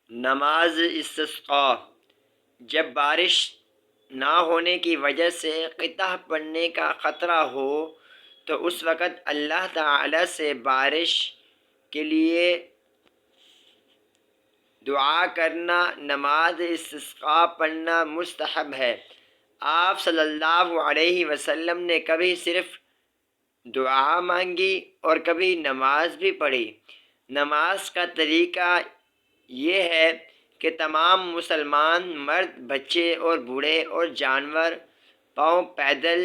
نماز استسقاء، جب بارش نہ ہونے کی وجہ سے قطع پڑنے کا خطرہ ہو تو اس وقت اللہ تعالی سے بارش کے لیے دعا کرنا، نماز استسقاء پڑھنا مستحب ہے۔ آپ صلی اللہ علیہ وسلم نے کبھی صرف دعا مانگی اور کبھی نماز بھی پڑھی۔ نماز کا طریقہ یہ ہے کہ تمام مسلمان مرد، بچے اور بوڑھے اور جانور پاؤں پیدل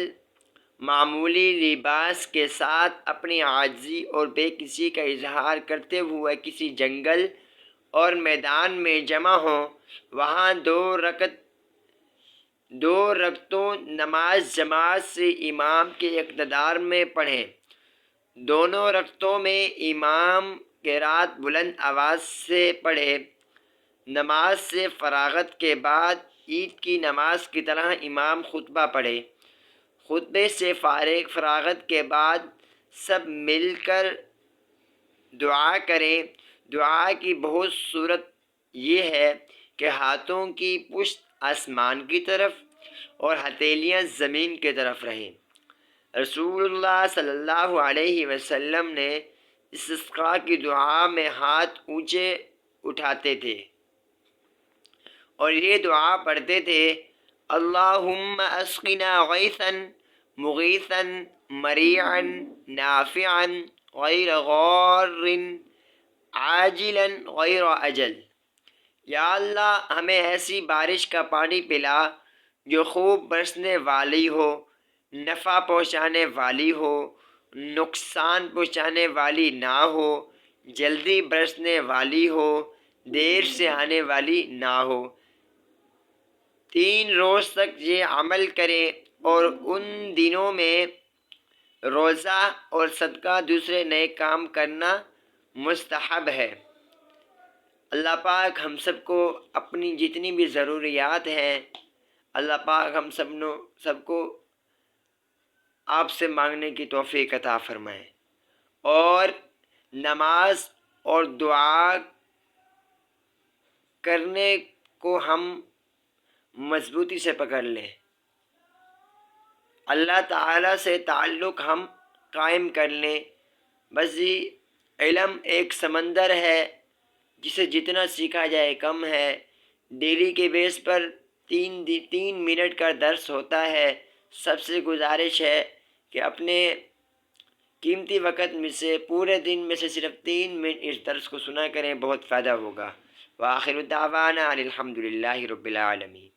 معمولی لباس کے ساتھ اپنی عاجزی اور بے کسی کا اظہار کرتے ہوئے کسی جنگل اور میدان میں جمع ہوں۔ وہاں دو رکعتوں نماز جماعت سے امام کے اقتدار میں پڑھیں۔ دونوں رکعتوں میں امام قرات بلند آواز سے پڑھے۔ نماز سے فراغت کے بعد عید کی نماز کی طرح امام خطبہ پڑھے۔ خطبے سے فراغت کے بعد سب مل کر دعا کریں۔ دعا کی بہت صورت یہ ہے کہ ہاتھوں کی پشت آسمان کی طرف اور ہتھیلیاں زمین کی طرف رہیں۔ رسول اللہ صلی اللہ علیہ وسلم نے استسقاء کی دعا میں ہاتھ اونچے اٹھاتے تھے اور یہ دعا پڑھتے تھے: اللہم اسقنا غیثا مغیثا مریعا نافعا غیر غار عاجلا غیر اجل۔ یا اللہ، ہمیں ایسی بارش کا پانی پلا جو خوب برسنے والی ہو، نفع پہنچانے والی ہو، نقصان پہنچانے والی نہ ہو، جلدی برسنے والی ہو، دیر سے آنے والی نہ ہو۔ 3 روز تک یہ عمل کریں اور ان دنوں میں روزہ اور صدقہ دوسرے نیک کام کرنا مستحب ہے۔ اللہ پاک ہم سب کو اپنی جتنی بھی ضروریات ہیں، اللہ پاک ہم سب کو آپ سے مانگنے کی توفیق عطا فرمائے، اور نماز اور دعا کرنے کو ہم مضبوطی سے پکڑ لیں۔ اللہ تعالیٰ سے تعلق ہم قائم کر لیں۔ بس علم ایک سمندر ہے جسے جتنا سیکھا جائے کم ہے۔ ڈیلی کے بیس پر 3 منٹ کا درس ہوتا ہے۔ سب سے گزارش ہے کہ اپنے قیمتی وقت میں سے پورے دن میں سے صرف 3 منٹ اس درس کو سنا کریں، بہت فائدہ ہوگا۔ وآخر دعوانا ان الحمد للہ رب العالمین۔